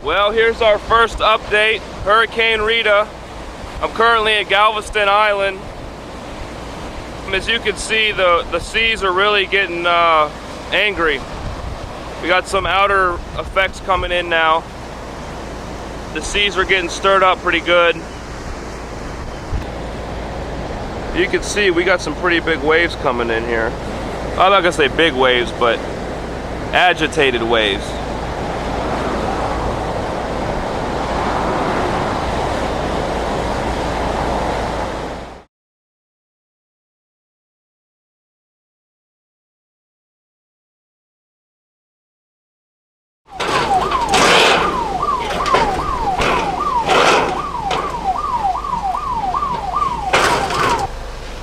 Well, here's our first update, Hurricane Rita. I'm currently at Galveston Island. As you can see, the seas are really getting angry. We got some outer effects coming in now. The seas are getting stirred up pretty good. You can see we got some pretty big waves coming in here. I'm not gonna say big waves, but agitated waves.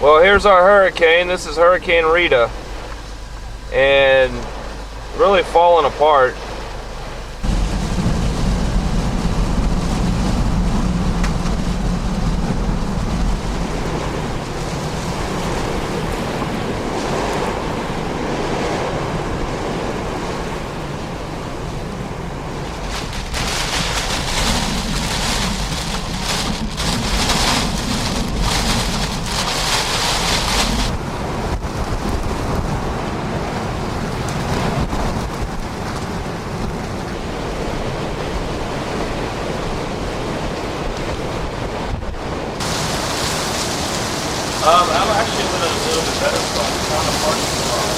Well, here's our hurricane. This is Hurricane Rita, and really falling apart. I'm actually in a little bit better spot. I'm on the parking lot.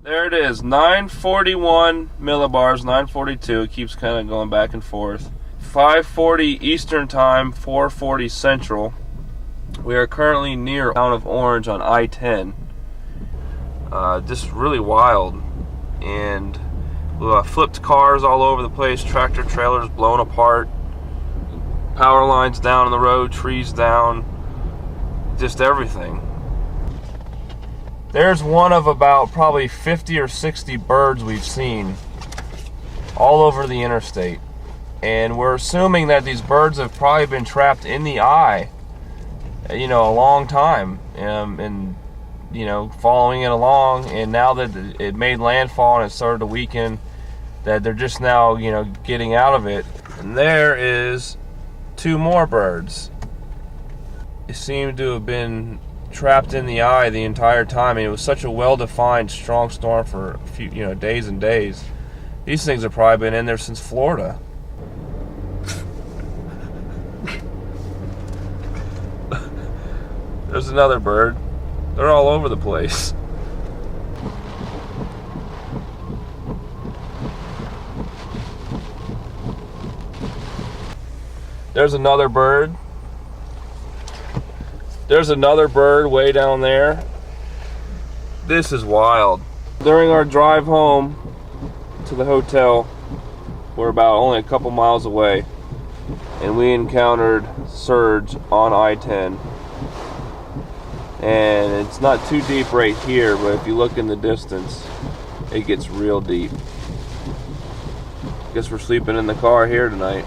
There it is, 941 millibars, 942. It keeps kind of going back and forth. 5:40 Eastern Time, 4:40 Central. We are currently near the town of Orange on I-10. Just really wild. And flipped cars all over the place, tractor trailers blown apart, power lines down on the road, trees down, just everything. There's one of about probably 50 or 60 birds we've seen all over the interstate. And we're assuming that these birds have probably been trapped in the eye, a long time. And following it along. And now that it made landfall and it started to weaken, that they're just now, getting out of it. And there is two more birds. They seem to have been trapped in the eye the entire time, and it was such a well-defined strong storm for a few days and days. These things have probably been in there since Florida. There's another bird. They're all over the place. There's another bird. There's another bird way down there. This is wild. During our drive home to the hotel, we're about only a couple miles away, and we encountered surge on I-10. And it's not too deep right here, but if you look in the distance, it gets real deep. Guess we're sleeping in the car here tonight.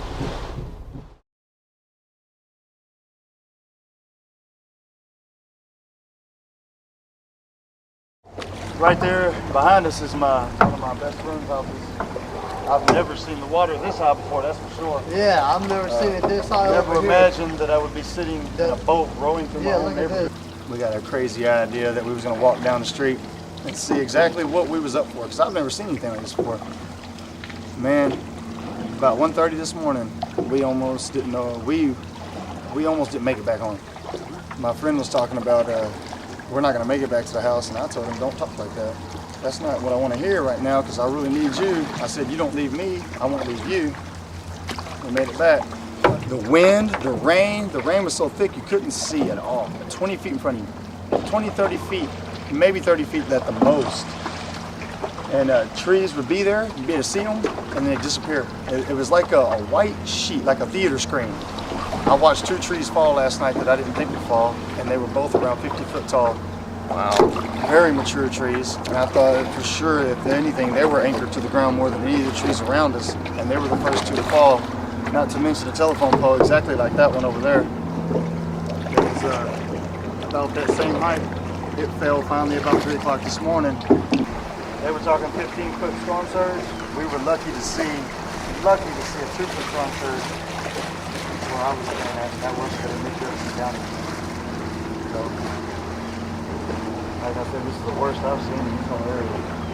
Right there behind us is one of my best friend's office. I've never seen the water this high before, that's for sure. Yeah, I've never seen it this high Never over here. imagined that I would be sitting in a boat rowing through my own neighborhood. We got a crazy idea that we was gonna walk down the street and see exactly what we was up for, because I've never seen anything like this before. Man, about 1:30 this morning, we almost didn't know, we almost didn't make it back home. My friend was talking about, we're not gonna make it back to the house, and I told him, don't talk like that. That's not what I want to hear right now, because I really need you. I said, you don't leave me, I won't leave you. We made it back. The wind, the rain was so thick you couldn't see at all. 20 feet in front of you. 20, 30 feet, maybe 30 feet at the most. And trees would be there, you'd be able to see them, and then they disappear. It was like a white sheet, like a theater screen. I watched 2 trees fall last night that I didn't think would fall, and they were both around 50 foot tall. Wow. Very mature trees, and I thought for sure, if anything, they were anchored to the ground more than any of the trees around us, and they were the first 2 to fall. Not to mention the telephone pole, exactly like that one over there. It was about that same height. It fell finally about 3 o'clock this morning. They were talking 15-foot storm surge. We were lucky to see a 2-foot storm surge. Where I was staying at, and that was at Midwestern County. So, like I said, this is the worst I've seen in this whole area.